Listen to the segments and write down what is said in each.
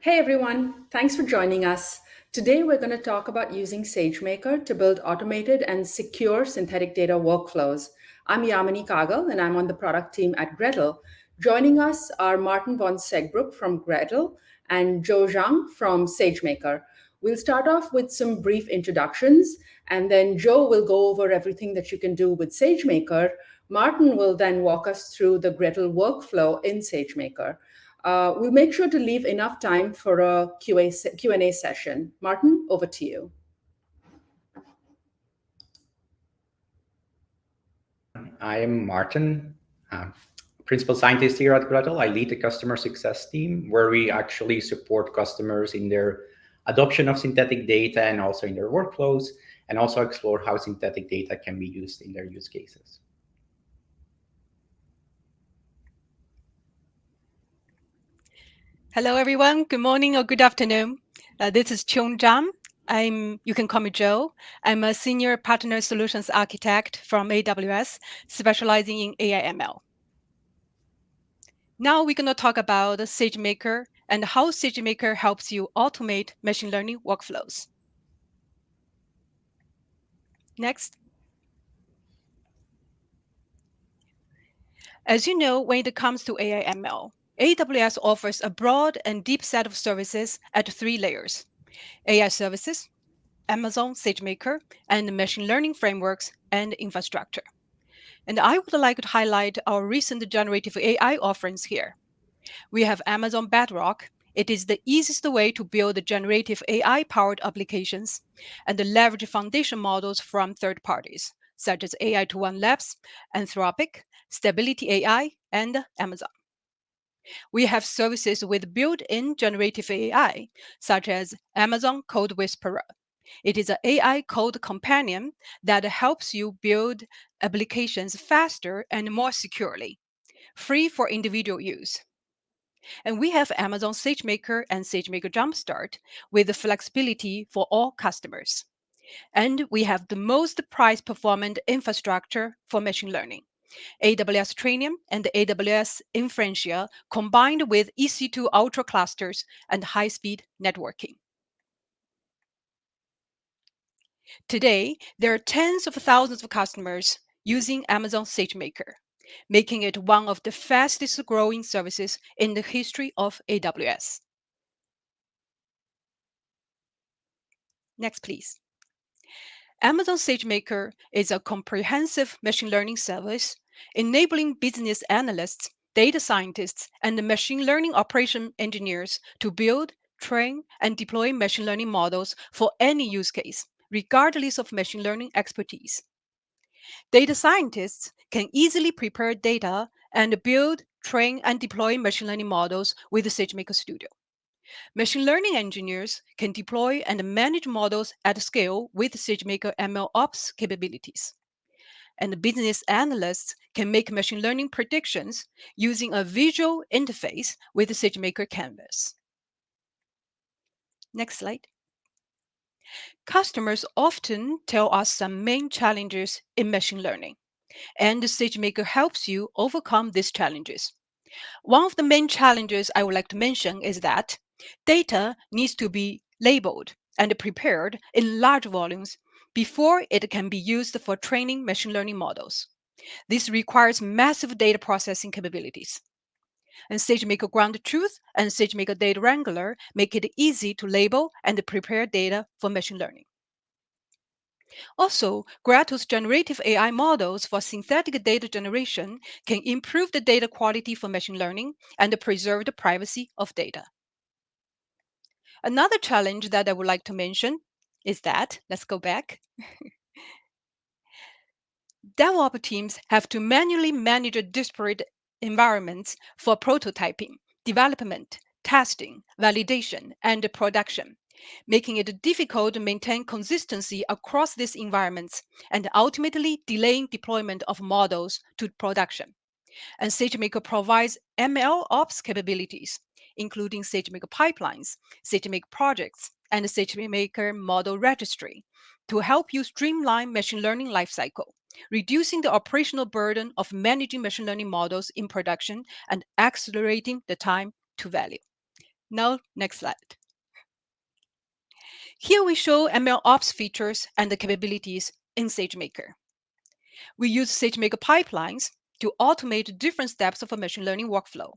Hey everyone, thanks for joining us. Today we're going to talk about using SageMaker to build automated and secure synthetic data workflows. I'm Yamini Kagal and I'm on the product team at Gretel. Joining us are Maarten von Segbroeck from Gretel and Qiong Zhang from SageMaker. We'll start off with some brief introductions and then Joe will go over everything that you can do with SageMaker. Maarten will then walk us through the Gretel workflow in SageMaker. We'll make sure to leave enough time for a Q&A session. Maarten, over to you. I am Maarten, principal scientist here at Gretel. I lead the customer success team where we actually support customers in their adoption of synthetic data and also in their workflows, and also explore how synthetic data can be used in their use cases. Hello, everyone. Good morning or good afternoon. This is Qiong Zhang. You can call me Joe. I'm a senior partner solutions architect from AWS, specializing in AI ML. Now we're going to talk about SageMaker and how SageMaker helps you automate machine learning workflows. Next. As you know, when it comes to AI ML, AWS offers a broad and deep set of services at 3 layers: AI services, Amazon SageMaker, and machine learning frameworks and infrastructure. And I would like to highlight our recent generative AI offerings here. We have Amazon Bedrock. It is the easiest way to build generative AI-powered applications and leverage foundation models from third parties, such as AI21 Labs, Anthropic, Stability AI, and Amazon. We have services with built-in generative AI, such as Amazon Code Whisperer. It is an AI code companion that helps you build applications faster and more securely, free for individual use. And we have Amazon SageMaker and SageMaker Jumpstart with the flexibility for all customers. And we have the most price performant infrastructure for machine learning: AWS Trainium and AWS Inferentia combined with EC2 Ultra clusters and high-speed networking. Today, there are tens of thousands of customers using Amazon SageMaker, making it one of the fastest growing services in the history of AWS. Next, please. Amazon SageMaker is a comprehensive machine learning service enabling business analysts, data scientists, and machine learning operation engineers to build, train, and deploy machine learning models for any use case, regardless of machine learning expertise. Data scientists can easily prepare data and build, train, and deploy machine learning models with the SageMaker Studio. Machine learning engineers can deploy and manage models at scale with SageMaker ML Ops capabilities. And business analysts can make machine learning predictions using a visual interface with the SageMaker Canvas. Next slide. Customers often tell us some main challenges in machine learning, and SageMaker helps you overcome these challenges. One of the main challenges I would like to mention is that data needs to be labeled and prepared in large volumes before it can be used for training machine learning models. This requires massive data processing capabilities. And SageMaker Ground Truth and SageMaker Data Wrangler make it easy to label and prepare data for machine learning. Also, Gretel's generative AI models for synthetic data generation can improve the data quality for machine learning and preserve the privacy of data. Another challenge that I would like to mention is that, let's go back. DevOps teams have to manually manage disparate environments for prototyping, development, testing, validation, and production, making it difficult to maintain consistency across these environments and ultimately delaying deployment of models to production. And SageMaker provides ML ops capabilities, including SageMaker pipelines, SageMaker projects, and SageMaker model registry to help you streamline machine learning lifecycle, reducing the operational burden of managing machine learning models in production and accelerating the time to value. Now, next slide. Here we show ML Ops features and the capabilities in SageMaker. We use SageMaker pipelines to automate different steps of a machine learning workflow.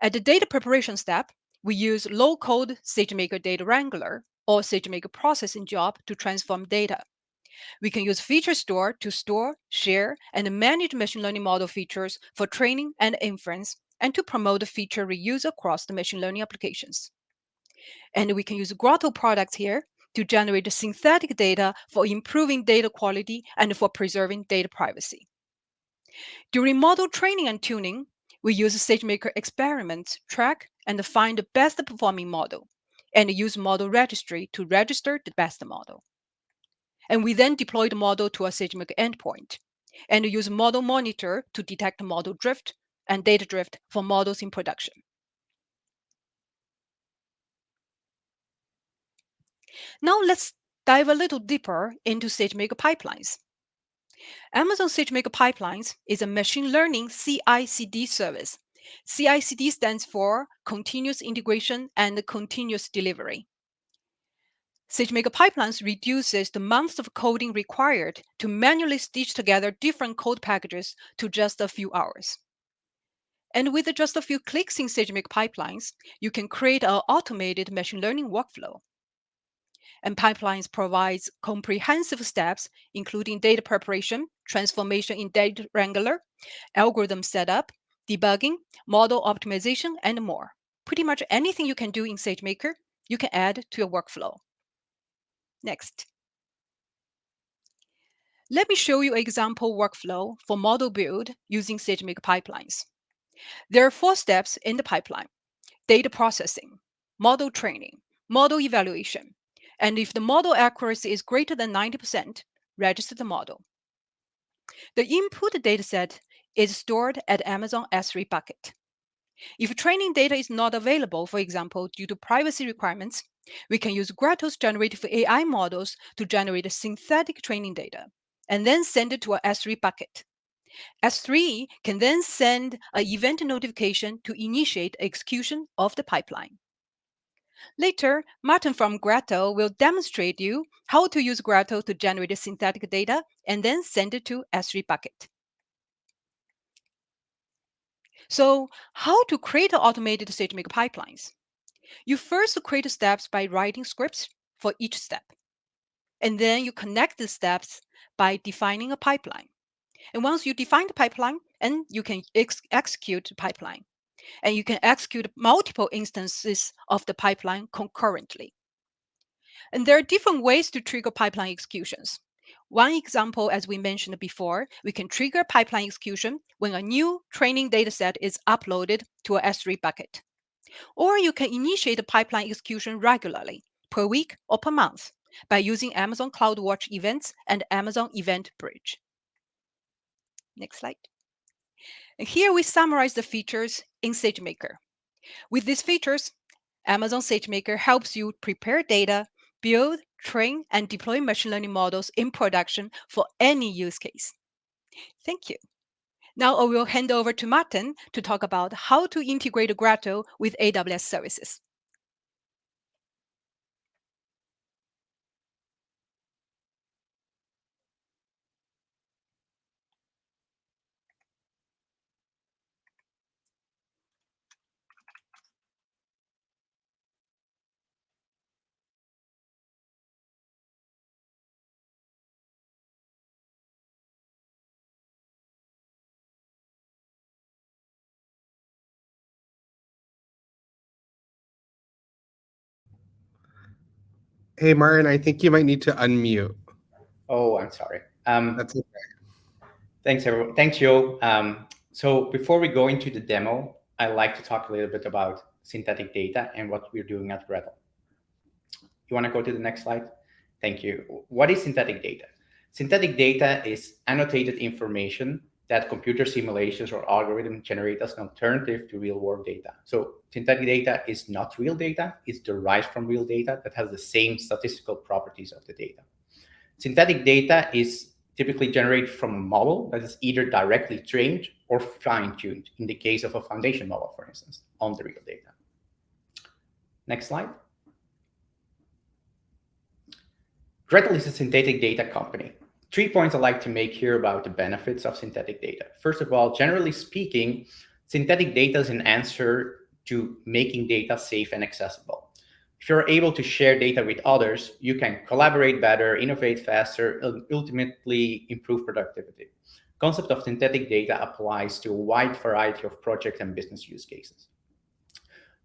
At the data preparation step, we use low-code SageMaker Data Wrangler or SageMaker processing job to transform data. We can use Feature Store to store, share, and manage machine learning model features for training and inference, and to promote feature reuse across the machine learning applications. And we can use Gretel products here to generate synthetic data for improving data quality and for preserving data privacy. During model training and tuning, we use SageMaker experiments, track, and find the best performing model, and use model registry to register the best model. And we then deploy the model to a SageMaker endpoint, and use Model Monitor to detect model drift and data drift for models in production. Now let's dive a little deeper into SageMaker pipelines. Amazon SageMaker Pipelines is a machine learning CI/CD service. CI/CD stands for Continuous Integration and Continuous Delivery. SageMaker Pipelines reduces the months of coding required to manually stitch together different code packages to just a few hours. And with just a few clicks in SageMaker Pipelines, you can create an automated machine learning workflow. And pipelines provides comprehensive steps, including data preparation, transformation in data wrangler, algorithm setup, debugging, model optimization, and more. Pretty much anything you can do in SageMaker, you can add to your workflow. Next. Let me show you an example workflow for model build using SageMaker pipelines. There are 4 steps in the pipeline: data processing, model training, model evaluation, and if the model accuracy is greater than 90%, register the model. The input dataset is stored at Amazon S3 bucket. If training data is not available, for example, due to privacy requirements, we can use Gretel's generative AI models to generate synthetic training data and then send it to our S3 bucket. S3 can then send an event notification to initiate execution of the pipeline. Later, Maarten from Gretel will demonstrate you how to use Gretel to generate synthetic data and then send it to S3 bucket. So, how to create automated SageMaker pipelines? You first create steps by writing scripts for each step. And then you connect the steps by defining a pipeline. And once you define the pipeline, and you can execute the pipeline. And you can execute multiple instances of the pipeline concurrently. And there are different ways to trigger pipeline executions. One example, as we mentioned before, we can trigger pipeline execution when a new training dataset is uploaded to a S3 bucket. Or you can initiate a pipeline execution regularly, per week or per month, by using Amazon CloudWatch events and Amazon Event Bridge. Next slide. And here we summarize the features in SageMaker. With these features, Amazon SageMaker helps you prepare data, build, train, and deploy machine learning models in production for any use case. Thank you. Now I will hand over to Maarten to talk about how to integrate Gretel with AWS services. Hey, Maarten, I think you might need to unmute. Oh, I'm sorry. That's okay. Thanks, everyone. Thanks, Joe. So before we go into the demo, I'd like to talk a little bit about synthetic data and what we're doing at Gretel. You want to go to the next slide? Thank you. What is synthetic data? Synthetic data is annotated information that computer simulations or algorithms generate as an alternative to real-world data. So synthetic data is not real data. It's derived from real data that has the same statistical properties of the data. Synthetic data is typically generated from a model that is either directly trained or fine-tuned, in the case of a foundation model, for instance, on the real data. Next slide. Gretel is a synthetic data company. 3 points I'd like to make here about the benefits of synthetic data. First of all, generally speaking, synthetic data is an answer to making data safe and accessible. If you're able to share data with others, you can collaborate better, innovate faster, and ultimately improve productivity. Concept of synthetic data applies to a wide variety of project and business use cases.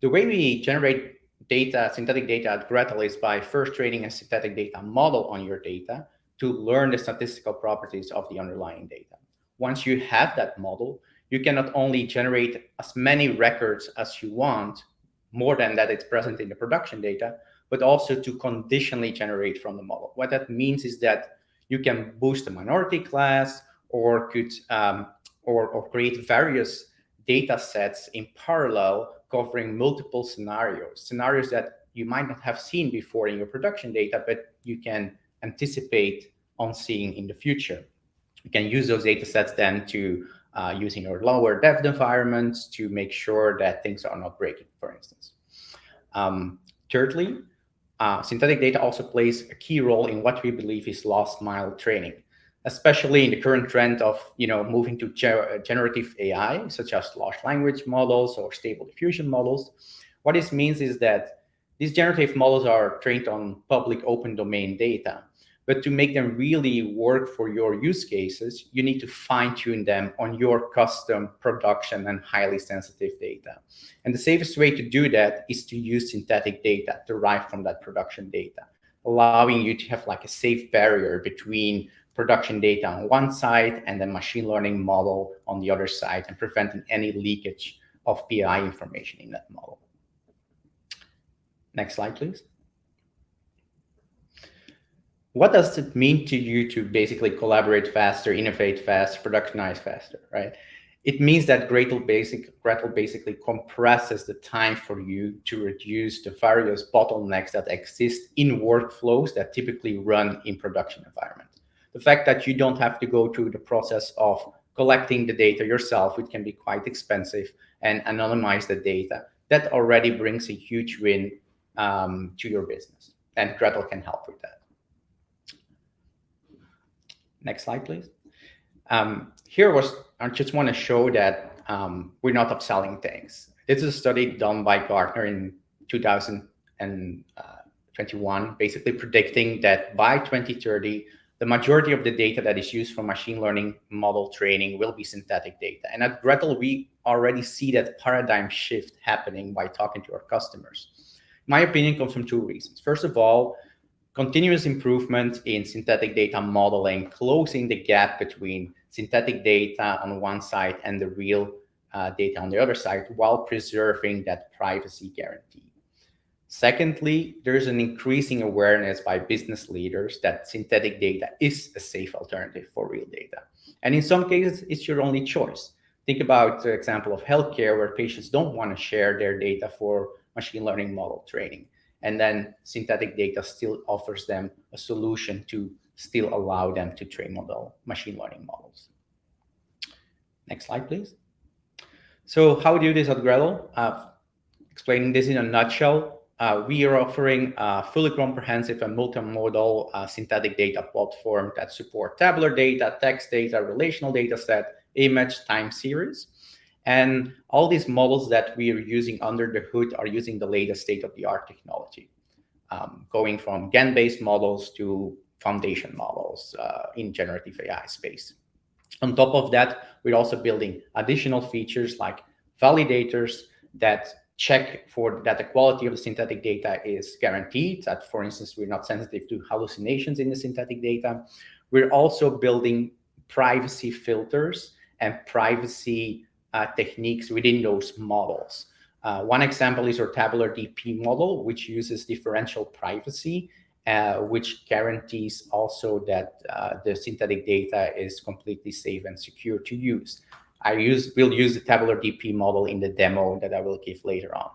The way we generate data, synthetic data at Gretel, is by first training a synthetic data model on your data to learn the statistical properties of the underlying data. Once you have that model, you can not only generate as many records as you want, more than that it's present in the production data, but also to conditionally generate from the model. What that means is that you can boost a minority class or could or create various data sets in parallel covering multiple scenarios that you might not have seen before in your production data, but you can anticipate on seeing in the future. You can use those data sets then to use in your lower depth environments to make sure that things are not breaking, for instance. Thirdly, synthetic data also plays a key role in what we believe is last mile training, especially in the current trend of moving to generative AI, such as large language models or stable diffusion models. What this means is that these generative models are trained on public open domain data. But to make them really work for your use cases, you need to fine-tune them on your custom production and highly sensitive data. And the safest way to do that is to use synthetic data derived from that production data, allowing you to have like a safe barrier between production data on one side and the machine learning model on the other side, and preventing any leakage of PI information in that model. Next slide, please. What does it mean to you to basically collaborate faster, innovate faster, productionize faster, right? It means that Gretel basically compresses the time for you to reduce the various bottlenecks that exist in workflows that typically run in production environment. The fact that you don't have to go through the process of collecting the data yourself, which can be quite expensive, and anonymize the data, that already brings a huge win to your business, and Gretel can help with that. Next slide, please. I just want to show that we're not upselling things. This is a study done by Gartner in 2021, basically predicting that by 2030, the majority of the data that is used for machine learning model training will be synthetic data. And at Gretel, we already see that paradigm shift happening by talking to our customers. My opinion comes from two reasons. First of all, continuous improvement in synthetic data modeling, closing the gap between synthetic data on one side and the real data on the other side, while preserving that privacy guarantee. Secondly, there's an increasing awareness by business leaders that synthetic data is a safe alternative for real data. And in some cases, it's your only choice. Think about the example of healthcare, where patients don't want to share their data for machine learning model training. And then synthetic data still offers them a solution to still allow them to train machine learning models. Next slide, please. So how do you do this at Gretel? Explaining this in a nutshell, we are offering a fully comprehensive and multi-modal synthetic data platform that supports tabular data, text data, relational data set, image, time series. And all these models that we are using under the hood are using the latest state-of-the-art technology, going from GAN-based models to foundation models in generative AI space. On top of that, we're also building additional features like validators that check for that the quality of the synthetic data is guaranteed, that, for instance, we're not sensitive to hallucinations in the synthetic data. We're also building privacy filters and privacy techniques within those models. One example is our tabular DP model, which uses differential privacy, which guarantees also that the synthetic data is completely safe and secure to use. We'll use the tabular DP model in the demo that I will give later on.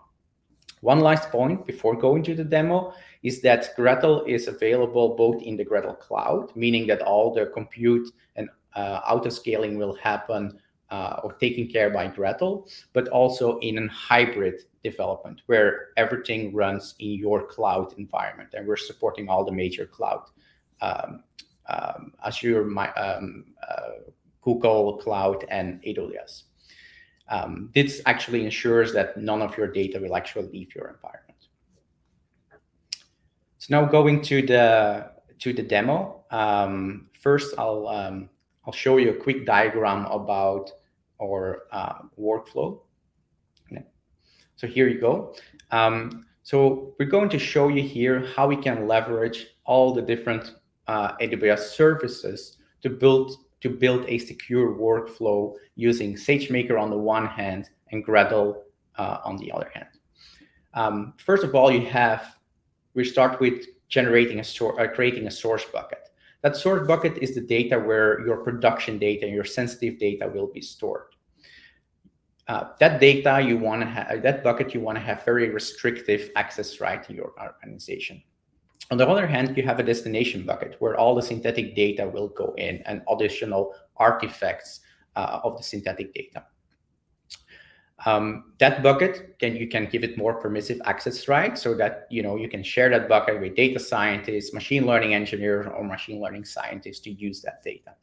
One last point before going to the demo is that Gretel is available both in the Gretel cloud, meaning that all the compute and auto-scaling will happen or taken care by Gretel, but also in a hybrid development where everything runs in your cloud environment, and we're supporting all the major cloud, Azure, Google Cloud, and AWS. This actually ensures that none of your data will actually leave your environment. So now going to the demo. First, I'll show you a quick diagram about our workflow. So here you go. So we're going to show you here how we can leverage all the different AWS services to build a secure workflow using SageMaker on the one hand and Gretel on the other hand. First of all, we start with creating a source bucket. That source bucket is the data where your production data and your sensitive data will be stored. That data you want to have, that bucket you want to have very restrictive access right to your organization. On the other hand, you have a destination bucket where all the synthetic data will go in and additional artifacts of the synthetic data. That bucket you can give it more permissive access rights so that you can share that bucket with data scientists, machine learning engineers, or machine learning scientists to use that data.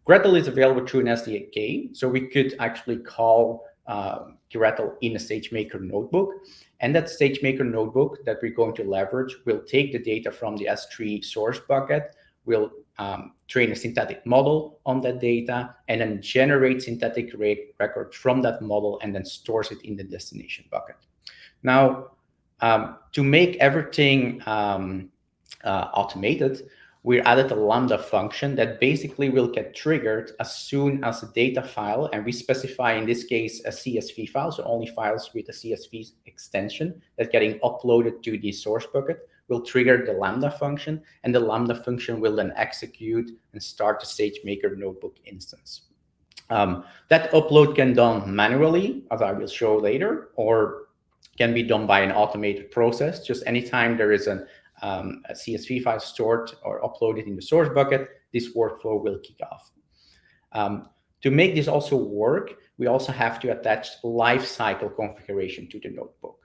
Gretel is available through an SDK, so we could actually call Gretel in a SageMaker notebook, and that SageMaker notebook that we're going to leverage will take the data from the S3 source bucket, will train a synthetic model on that data, and then generate synthetic records from that model and then stores it in the destination bucket. Now, to make everything automated, we added a Lambda function that basically will get triggered as soon as a data file, and we specify in this case a CSV file, so only files with a CSV extension that's getting uploaded to the source bucket will trigger the Lambda function, and the Lambda function will then execute and start the SageMaker notebook instance. That upload can be done manually, as I will show later, or can be done by an automated process. Just anytime there is a CSV file stored or uploaded in the source bucket, this workflow will kick off. To make this also work, we also have to attach lifecycle configuration to the notebook.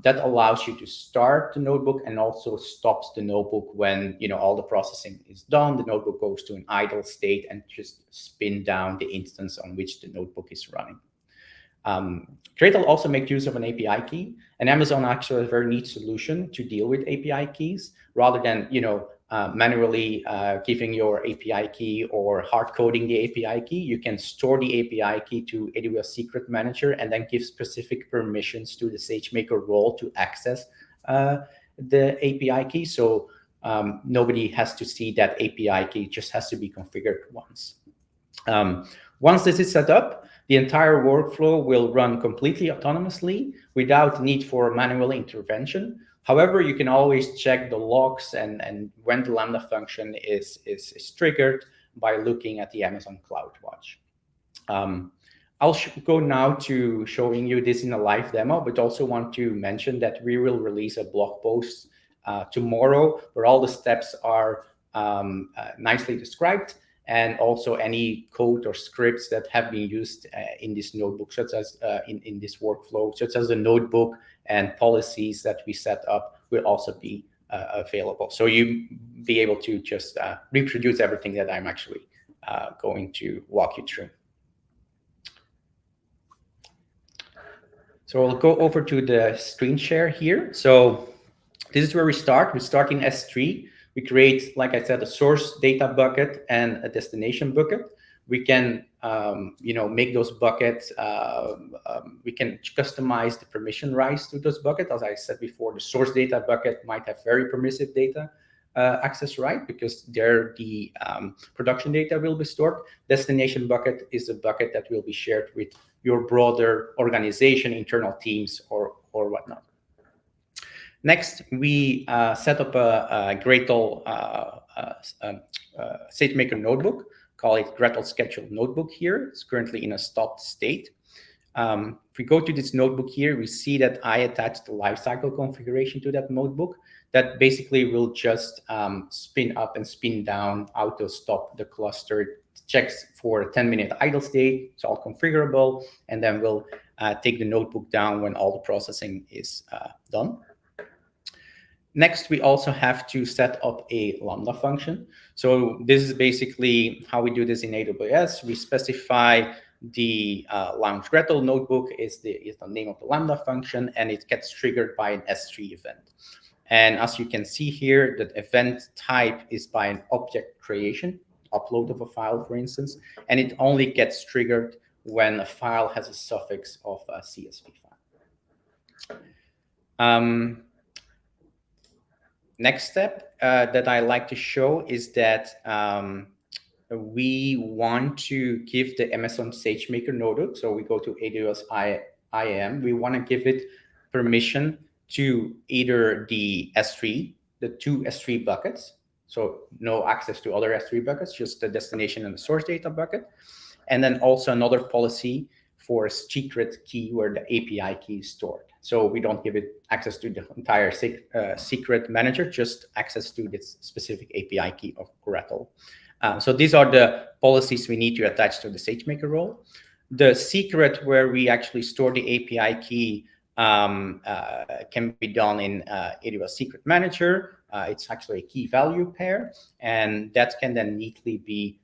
That allows you to start the notebook and also stops the notebook when all the processing is done. The notebook goes to an idle state and just spin down the instance on which the notebook is running. Gretel also makes use of an API key, and Amazon actually has a very neat solution to deal with API keys rather than manually giving your API key or hard coding the API key. You can store the API key to AWS Secret Manager and then give specific permissions to the SageMaker role to access the API key. So nobody has to see that API key, it just has to be configured once. Once this is set up, the entire workflow will run completely autonomously without need for manual intervention. However, you can always check the logs and when the Lambda function is triggered by looking at the Amazon CloudWatch. I'll go now to showing you this in a live demo, but also want to mention that we will release a blog post tomorrow where all the steps are nicely described, and also any code or scripts that have been used in this notebook, such as in this workflow, such as the notebook and policies that we set up will also be available. So you be able to just reproduce everything that I'm actually going to walk you through. So I'll go over to the screen share here. So this is where we start. We start in S3. We create, like I said, a source data bucket and a destination bucket. We can, make those buckets. We can customize the permission rights to those buckets. As I said before, the source data bucket might have very permissive data access right because there the production data will be stored. Destination bucket is a bucket that will be shared with your broader organization, internal teams, or whatnot. Next, we set up a Gretel SageMaker notebook, call it Gretel Schedule Notebook here. It's currently in a stopped state. If we go to this notebook here, we see that I attached the lifecycle configuration to that notebook that basically will just spin up and spin down, auto stop the clustered checks for a 10-minute idle state. It's all configurable, and then we'll take the notebook down when all the processing is done. Next, we also have to set up a Lambda function. So this is basically how we do this in AWS. We specify the launch Gretel notebook is the name of the Lambda function, and it gets triggered by an S3 event. And as you can see here, the event type is by an object creation, upload of a file, for instance, and it only gets triggered when a file has a suffix of a CSV file. Next step that I like to show is that we want to give the Amazon SageMaker notebook. So we go to AWS IAM. We want to give it permission to either the S3, the two S3 buckets. So no access to other S3 buckets, just the destination and the source data bucket. And then also another policy for a secret key where the API key is stored. So we don't give it access to the entire secret manager, just access to this specific API key of Gretel. So these are the policies we need to attach to the SageMaker role. The secret where we actually store the API key can be done in AWS Secret Manager. It's actually a key value pair, and that can then neatly be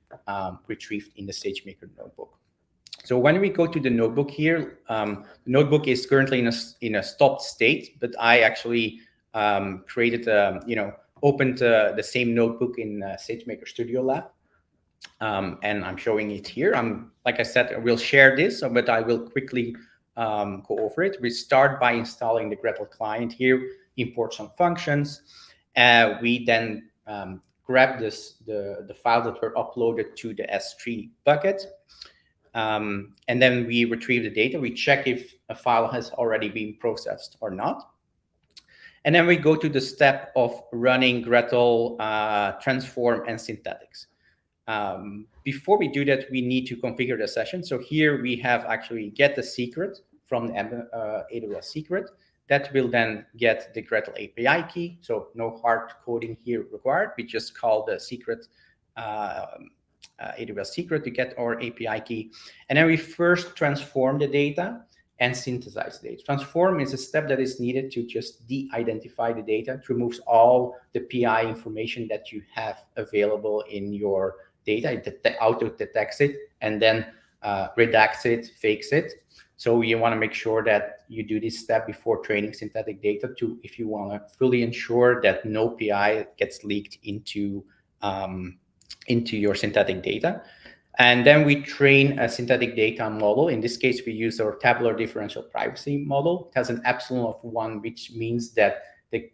retrieved in the SageMaker notebook. So when we go to the notebook here, the notebook is currently in a stopped state, but I actually created, opened the same notebook in SageMaker Studio Lab. And I'm showing it here. Like I said, we'll share this, but I will quickly go over it. We start by installing the Gretel client here, import some functions. We then grab the file that were uploaded to the S3 bucket. And then we retrieve the data. We check if a file has already been processed or not. And then we go to the step of running Gretel transform and synthetics. Before we do that, we need to configure the session. So here we have actually get the secret from the AWS secret. That will then get the Gretel API key. So no hard coding here required. We just call the secret AWS secret to get our API key. And then we first transform the data and synthesize the data. Transform is a step that is needed to just de-identify the data. It removes all the PI information that you have available in your data. It auto-detects it and then redacts it, fakes it. So you want to make sure that you do this step before training synthetic data if you want to fully ensure that no PI gets leaked into your synthetic data. And then we train a synthetic data model. In this case, we use our tabular differential privacy model. It has an epsilon of 1, which means that the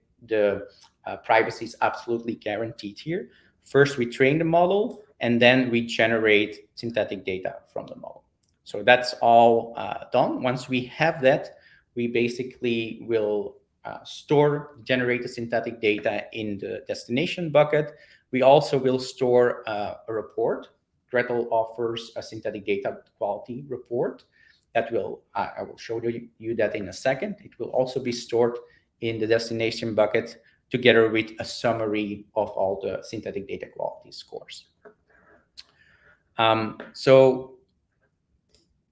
privacy is absolutely guaranteed here. First, we train the model, and then we generate synthetic data from the model. So that's all done. Once we have that, we basically will store generated synthetic data in the destination bucket. We also will store a report. Gretel offers a synthetic data quality report that I will show you that in a second. It will also be stored in the destination bucket together with a summary of all the synthetic data quality scores. So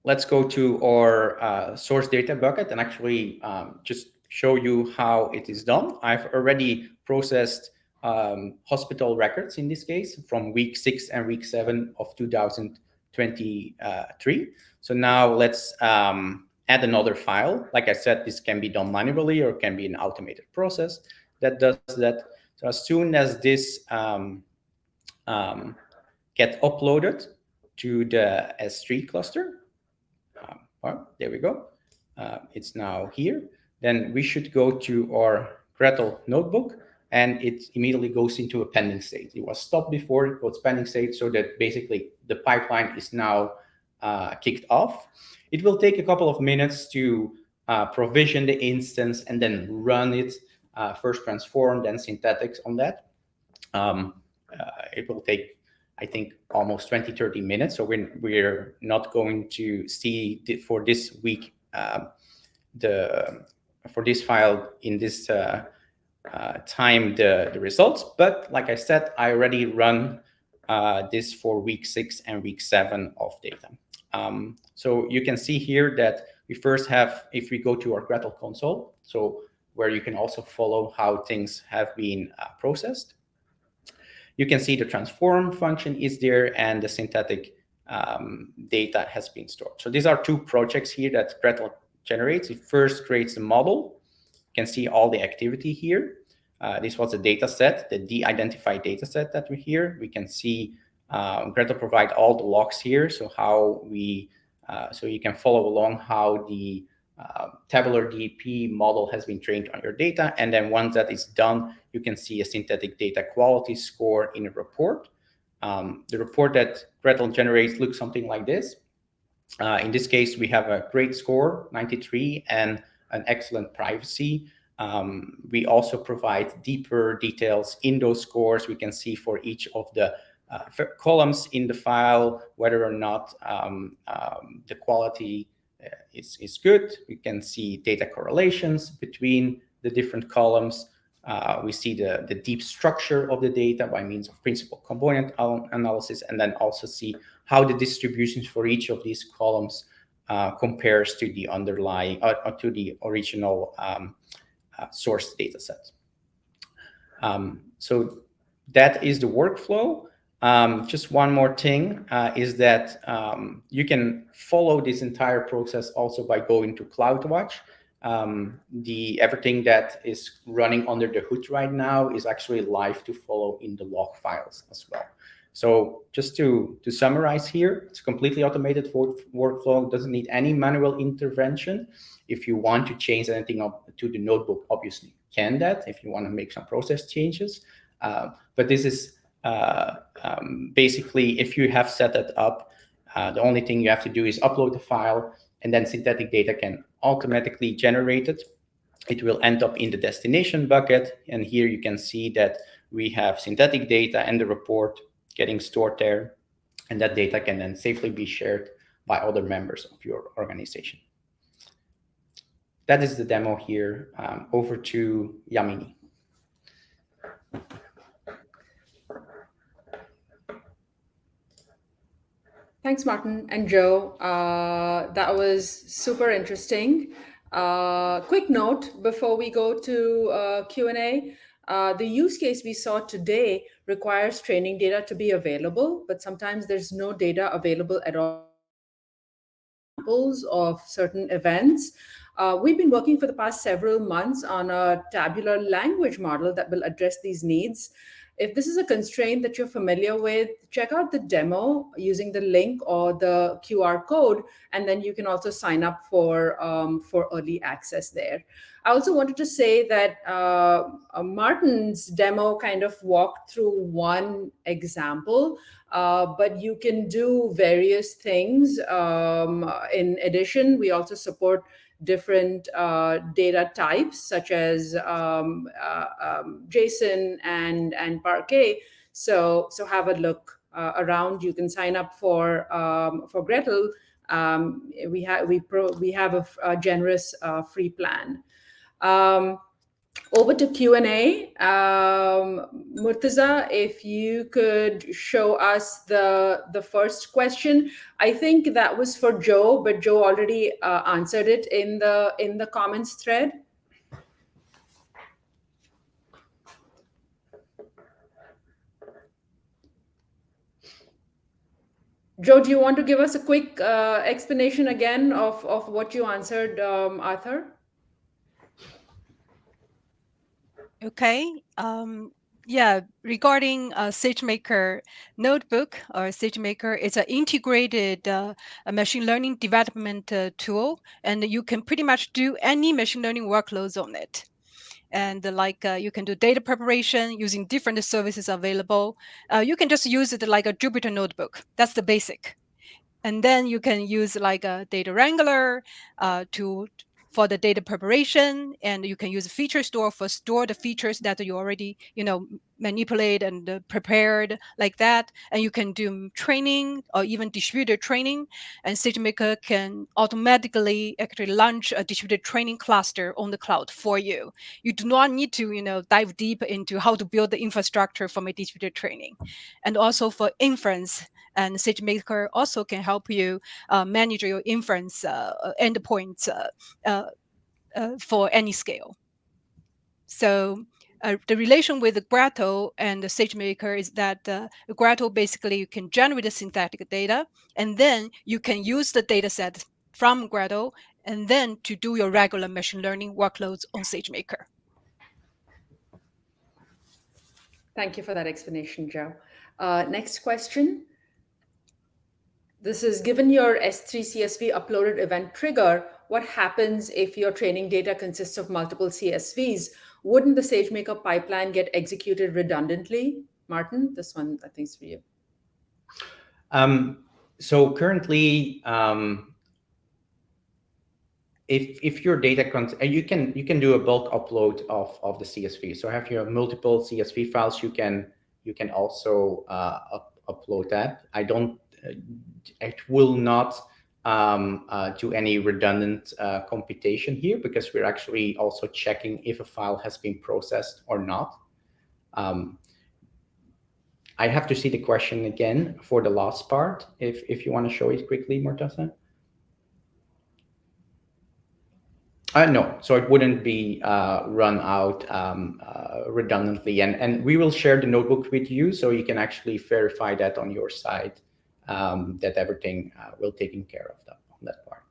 let's go to our source data bucket and actually just show you how it is done. I've already processed hospital records in this case from week 6 and week 7 of 2023. So now let's add another file. Like I said, this can be done manually or can be an automated process that does that. So as soon as this get uploaded to the S3 cluster, well, there we go. It's now here. Then we should go to our Gretel notebook, and it immediately goes into a pending state. It was stopped before, it goes pending state, so that basically the pipeline is now kicked off. It will take a couple of minutes to provision the instance and then run it, first transform, then synthetics on that. It will take, I think, almost 20-30 minutes. So we're not going to see for this week for this file in this time the results. But like I said, I already run this for week 6 and week 7 of data. So you can see here that we first have, if we go to our Gretel console, so where you can also follow how things have been processed. You can see the transform function is there and the synthetic data has been stored. So these are 2 projects here that Gretel generates. It first creates the model. You can see all the activity here. This was a data set, the de-identified data set that we here. We can see Gretel provide all the logs here, so how we, so you can follow along how the tabular DP model has been trained on your data. And then once that is done, you can see a synthetic data quality score in a report. The report that Gretel generates looks something like this. In this case, we have a great score, 93, and an excellent privacy. We also provide deeper details in those scores. We can see for each of the columns in the file whether or not the quality is good. We can see data correlations between the different columns. We see the deep structure of the data by means of principal component analysis, and then also see how the distributions for each of these columns compares to the underlying to the original source data set. So that is the workflow. Just one more thing is that you can follow this entire process also by going to CloudWatch. Everything that is running under the hood right now is actually live to follow in the log files as well. So just to summarize here, it's a completely automated workflow, doesn't need any manual intervention. If you want to change anything up to the notebook, obviously you can that if you want to make some process changes. But this is basically, if you have set that up, the only thing you have to do is upload the file, and then synthetic data can automatically generate it. It will end up in the destination bucket, and here you can see that we have synthetic data and the report getting stored there, and that data can then safely be shared by other members of your organization. That is the demo here. Over to Yamini. Thanks, Maarten and Joe. That was super interesting. Quick note before we go to Q&A. The use case we saw today requires training data to be available, but sometimes there's no data available at all. Examples of certain events. We've been working for the past several months on a tabular language model that will address these needs. If this is a constraint that you're familiar with, check out the demo using the link or the QR code, and then you can also sign up for early access there. I also wanted to say that Maarten's demo kind of walked through one example, but you can do various things. In addition, we also support different data types such as JSON and Parquet. So have a look around. You can sign up for Gretel. We have a generous free plan. Over to Q&A. Murtaza, if you could show us the first question. I think that was for Joe, but Joe already answered it in the comments thread. Joe, do you want to give us a quick explanation again of what you answered, Arthur? Okay. Yeah, regarding SageMaker Notebook or SageMaker, it's an integrated machine learning development tool, and you can pretty much do any machine learning workloads on it. And you can do data preparation using different services available. You can just use it like a Jupyter notebook. That's the basic. And then you can use like a data wrangler to for the data preparation, and you can use feature store for store the features that you already manipulate and prepared like that. And you can do training or even distributed training, and SageMaker can automatically actually launch a distributed training cluster on the cloud for you. You do not need to dive deep into how to build the infrastructure from a distributed training. And also for inference, and SageMaker also can help you manage your inference endpoints for any scale. So the relation with the Gretel and the SageMaker is that Gretel basically you can generate the synthetic data, and then you can use the data set from Gretel and then to do your regular machine learning workloads on SageMaker. Thank you for that explanation, Joe. Next question. This is, given your S3 CSV uploaded event trigger, what happens if your training data consists of multiple CSVs? Wouldn't the SageMaker pipeline get executed redundantly? Maarten, this one I think is for you. So currently, if your data you can do a bulk upload of the CSV. So if you have multiple CSV files, you can also upload that. It will not do any redundant computation here, because we're actually also checking if a file has been processed or not. I have to see the question again for the last part, if you want to show it quickly, Mortaza. No, so it wouldn't be run out redundantly, and we will share the notebook with you, so you can actually verify that on your side, that everything will taken care of on that part.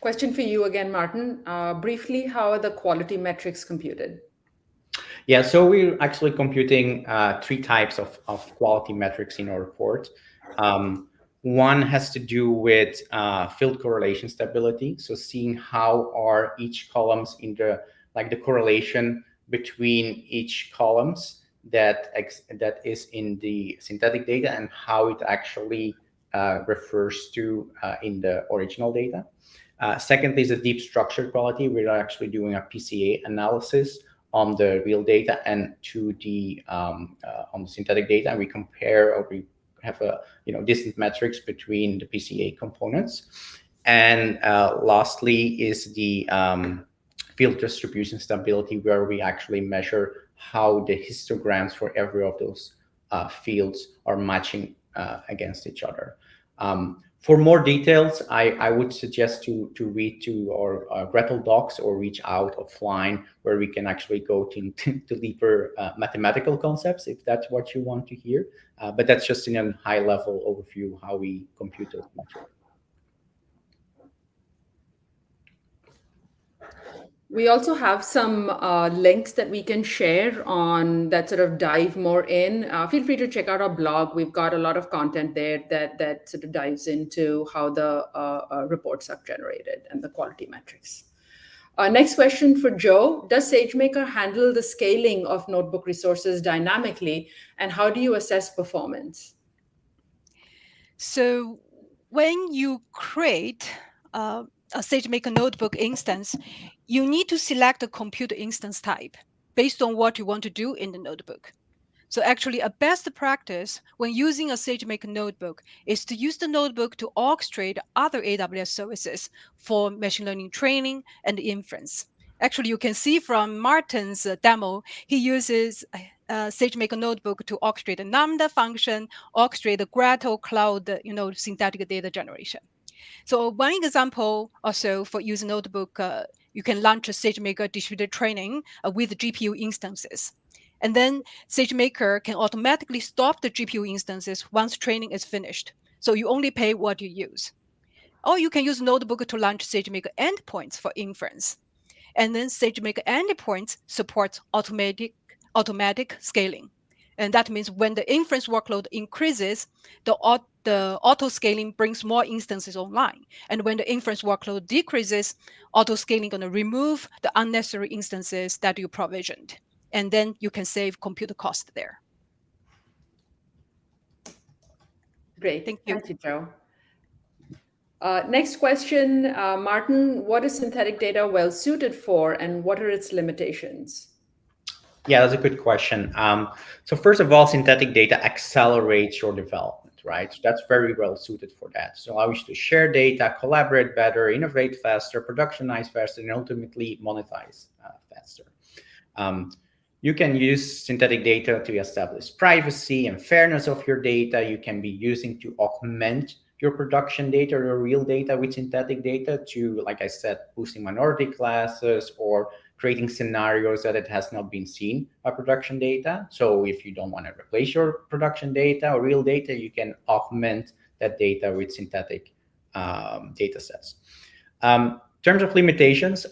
Question for you again, Maarten. Briefly, how are the quality metrics computed? Yeah, so we're actually computing 3 types of quality metrics in our report. One has to do with field correlation stability, so seeing how are each columns in the correlation between each columns that is in the synthetic data and how it actually refers to in the original data. Secondly is the deep structure quality. We're actually doing a PCA analysis on the real data and to the on the synthetic data, and we compare, or we have a distant metrics between the PCA components. And lastly is the field distribution stability, where we actually measure how the histograms for every of those fields are matching against each other. For more details, I would suggest to read to our Gretel docs or reach out offline, where we can actually go to deeper mathematical concepts, if that's what you want to hear. But that's just in a high-level overview how we compute those metrics. We also have some links that we can share on that sort of dive more in. Feel free to check out our blog. We've got a lot of content there that sort of dives into how the reports are generated and the quality metrics. Next question for Joe. Does SageMaker handle the scaling of notebook resources dynamically, and how do you assess performance? So when you create a SageMaker notebook instance, you need to select a compute instance type based on what you want to do in the notebook. So actually, a best practice when using a SageMaker notebook is to use the notebook to orchestrate other AWS services for machine learning training and inference. Actually, you can see from Maarten's demo, he uses SageMaker notebook to orchestrate a Lambda function, orchestrate the Gretel cloud, synthetic data generation. So one example also for using notebook, you can launch a SageMaker distributed training with GPU instances. And then SageMaker can automatically stop the GPU instances once training is finished. So you only pay what you use. Or you can use notebook to launch SageMaker endpoints for inference. And then SageMaker endpoints supports automatic scaling. And that means when the inference workload increases, the auto scaling brings more instances online. And when the inference workload decreases, auto scaling going to remove the unnecessary instances that you provisioned. And then you can save compute cost there. Great. Thank you. Thank you, Joe. Next question, Maarten, what is synthetic data well suited for and what are its limitations? Yeah, that's a good question. So first of all, synthetic data accelerates your development, right? So that's very well suited for that. So allows you to share data, collaborate better, innovate faster, productionize faster, and ultimately monetize faster. Um, you can use synthetic data to establish privacy and fairness of your data. You can be using to augment your production data or real data with synthetic data to, like I said, boosting minority classes or creating scenarios that it has not been seen by production data. So if you don't want to replace your production data or real data, you can augment that data with synthetic data sets. In terms of limitations,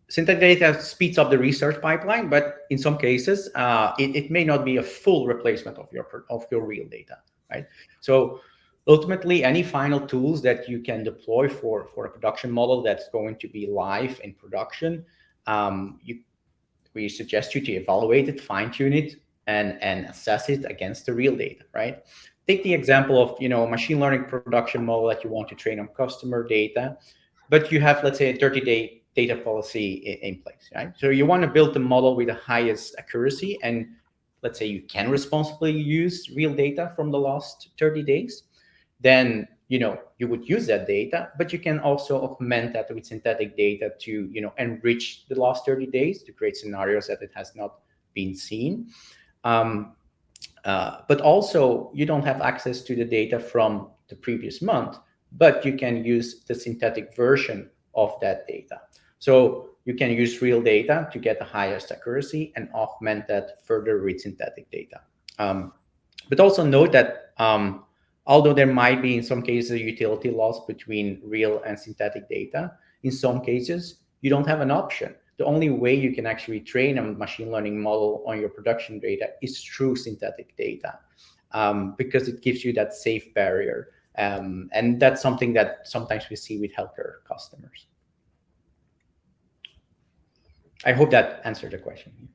synthetic data speeds up the research pipeline, but in some cases, it may not be a full replacement of your real data, right? So ultimately, any final tools that you can deploy for a production model that's going to be live in production, we suggest you to evaluate it, fine-tune it, and assess it against the real data, right? Take the example of machine learning production model that you want to train on customer data, but you have, let's say, a 30-day data policy in place, right? So you want to build the model with the highest accuracy, and let's say you can responsibly use real data from the last 30 days, then you would use that data, but you can also augment that with synthetic data to enrich the last 30 days to create scenarios that it has not been seen. But also you don't have access to the data from the previous month, but you can use the synthetic version of that data. So you can use real data to get the highest accuracy and augment that further with synthetic data. But also note that although there might be in some cases a utility loss between real and synthetic data, in some cases you don't have an option. The only way you can actually train a machine learning model on your production data is through synthetic data, because it gives you that safe barrier. And that's something that sometimes we see with healthcare customers. I hope that answered the question.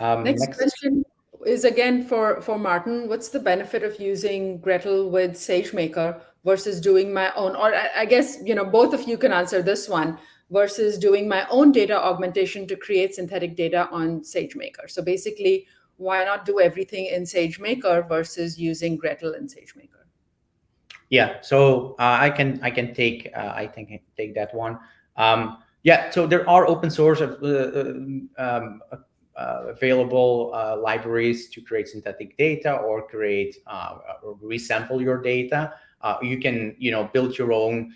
Next question is again for Maarten. What's the benefit of using Gretel with SageMaker versus doing my own, or I guess, both of you can answer this one, versus doing my own data augmentation to create synthetic data on SageMaker? So basically, why not do everything in SageMaker versus using Gretel in SageMaker? Yeah, so I can take take that one. Yeah, so there are open source available libraries to create synthetic data or create or resample your data. You can build your own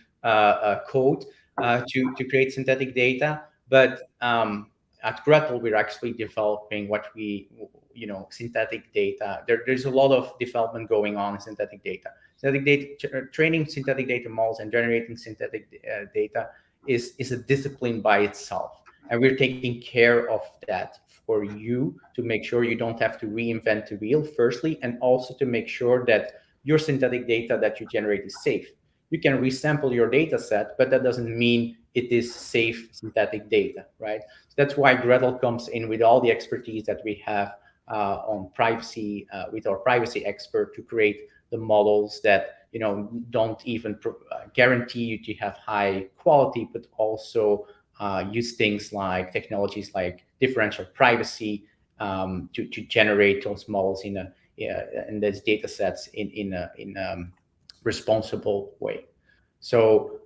code to create synthetic data, but at Gretel we're actually developing what we synthetic data. There's a lot of development going on in synthetic data. Synthetic data training synthetic data models and generating synthetic data is a discipline by itself, and we're taking care of that for you to make sure you don't have to reinvent the wheel, firstly, and also to make sure that your synthetic data that you generate is safe. You can resample your data set, but that doesn't mean it is safe synthetic data, right? So that's why Gretel comes in with all the expertise that we have on privacy, with our privacy expert, to create the models that don't even guarantee you to have high quality, but also use things like technologies like differential privacy to generate those models in those data sets in a responsible way. So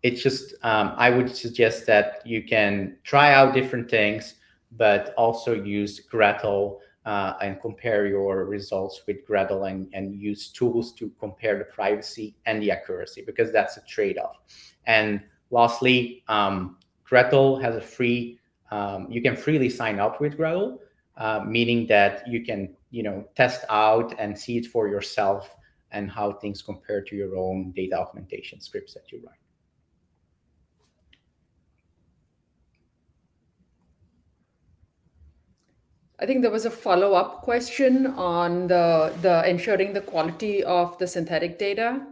it's just I would suggest that you can try out different things, but also use Gretel and compare your results with Gretel, and use tools to compare the privacy and the accuracy, because that's a trade-off. And lastly, Gretel has a free, you can freely sign up with Gretel, meaning that you can test out and see it for yourself and how things compare to your own data augmentation scripts that you write. I think there was a follow-up question on the ensuring the quality of the synthetic data.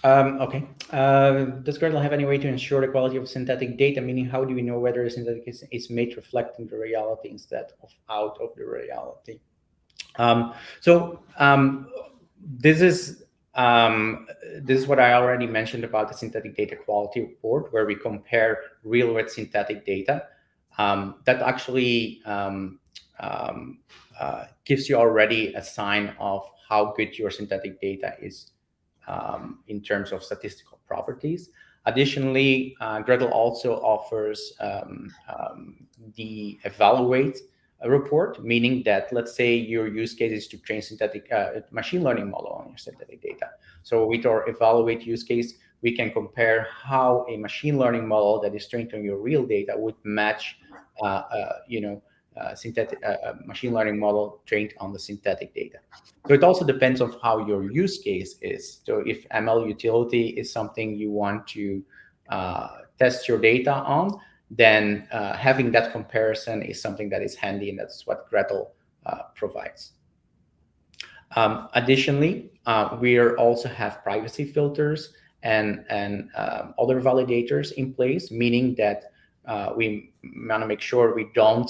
Okay. Does Gretel have any way to ensure the quality of synthetic data? Meaning, how do we know whether a synthetic is made reflecting the reality instead of out of the reality? So this is what I already mentioned about the synthetic data quality report, where we compare real with synthetic data. That actually gives you already a sign of how good your synthetic data is in terms of statistical properties. Additionally, Gretel also offers the evaluate report, meaning that, let's say your use case is to train synthetic machine learning model on your synthetic data. So with our evaluate use case, we can compare how a machine learning model that is trained on your real data would match, synthetic machine learning model trained on the synthetic data. So it also depends on how your use case is. So if ML utility is something you want to test your data on, then having that comparison is something that is handy, and that's what Gretel provides. Additionally, we also have privacy filters and other validators in place, meaning that we want to make sure we don't,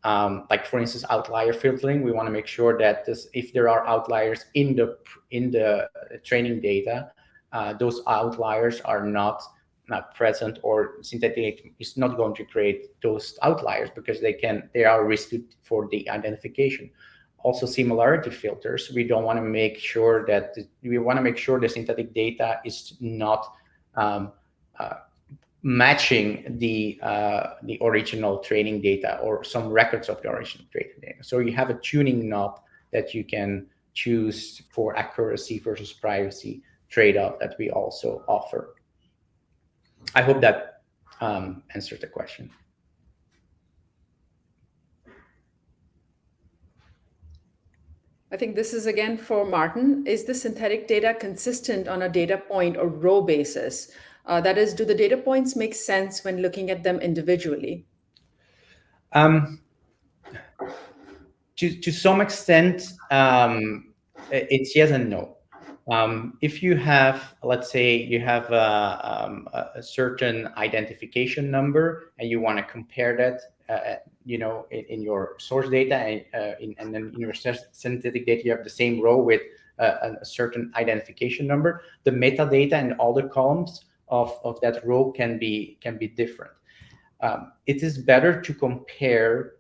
like for instance, outlier filtering. We want to make sure that if there are outliers in the training data, those outliers are not present, or synthetic is not going to create those outliers because they are risky for the identification. Also, similarity filters. We don't want to make sure that we want to make sure the synthetic data is not matching the original training data or some records of the original training data. So you have a tuning knob that you can choose for accuracy versus privacy trade-off that we also offer. I hope that answered the question. I think this is again for Maarten. Is the synthetic data consistent on a data point or row basis? That is, do the data points make sense when looking at them individually? To some extent, it's yes and no. If you have, let's say, you have a certain identification number, and you want to compare that, in your source data, and then in your synthetic data, you have the same row with a certain identification number. The metadata and all the columns of that row can be different. It is better to compare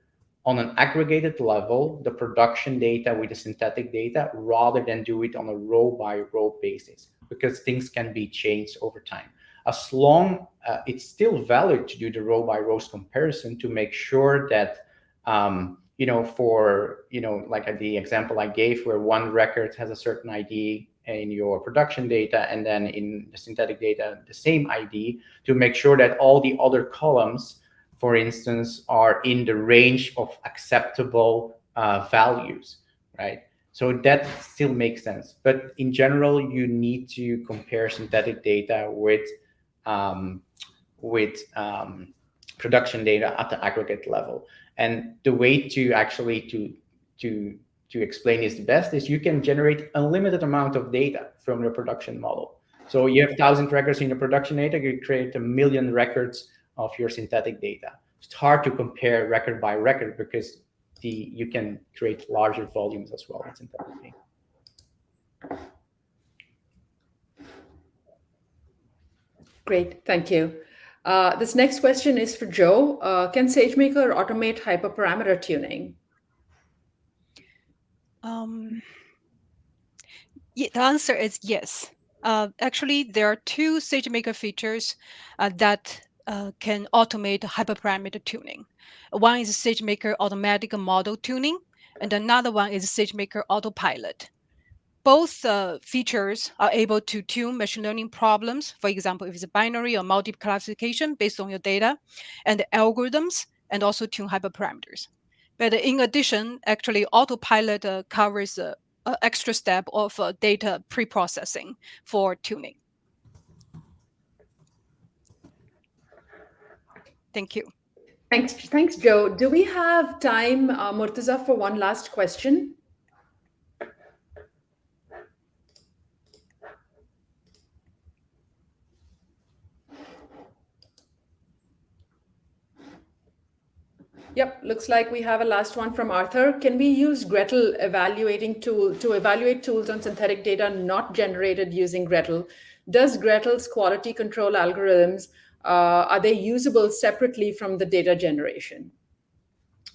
on an aggregated level the production data with the synthetic data rather than do it on a row by row basis, because things can be changed over time. As long it's still valid to do the row by rows comparison to make sure that like the example I gave, where one record has a certain ID in your production data and then in the synthetic data the same ID, to make sure that all the other columns, for instance, are in the range of acceptable values, right? So that still makes sense. But in general, you need to compare synthetic data with production data at the aggregate level. And the way to actually to explain this the best is you can generate unlimited amount of data from your production model. So you have 1,000 records in your production data, you create 1 million records of your synthetic data. It's hard to compare record by record because you can create larger volumes as well with synthetic data. Great, thank you. This next question is for Joe. Can SageMaker automate hyperparameter tuning? The answer is yes. Actually, there are two SageMaker features that can automate hyperparameter tuning. One is SageMaker automatic model tuning, and another one is SageMaker autopilot. Both features are able to tune machine learning problems, for example, if it's a binary or multiple classification based on your data, and the algorithms, and also tune hyperparameters. But in addition, actually, autopilot covers an extra step of data pre-processing for tuning. Thank you. Thanks, Joe. Do we have time, Murtaza, for one last question? Yep, looks like we have a last one from Arthur. Can we use Gretel evaluating tool to evaluate tools on synthetic data not generated using Gretel? Does Gretel's quality control algorithms are they usable separately from the data generation?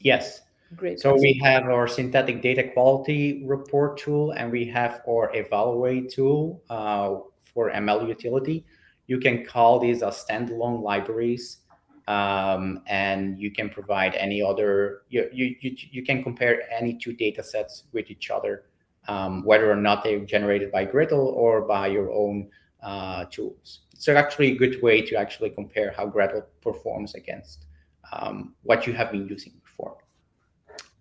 Yes. Great So question. we have our synthetic data quality report tool, and we have our evaluate tool for ML utility. You can call these as standalone libraries, and you can provide any other. You can compare any two data sets with each other, whether or not they're generated by Gretel or by your own tools. So actually a good way to actually compare how Gretel performs against what you have been using before.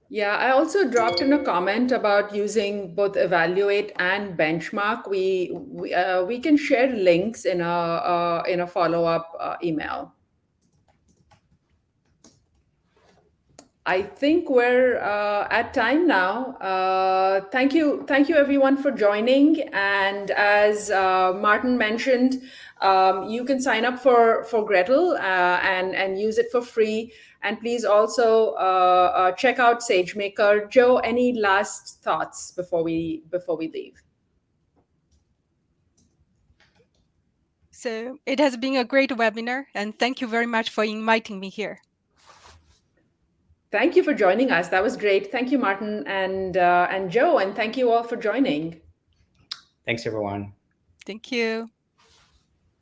Yeah, I also dropped in a comment about using both evaluate and benchmark. We can share links in a follow up email. I think we're at time now. Thank you everyone for joining. And as Maarten mentioned, you can sign up for Gretel and use it for free. And please also check out SageMaker. Joe, any last thoughts before we leave? So it has been a great webinar, and thank you very much for inviting me here. Thank you for joining us. That was great. Thank you, Maarten and Joe, and thank you all for joining. Thanks, everyone. Thank you.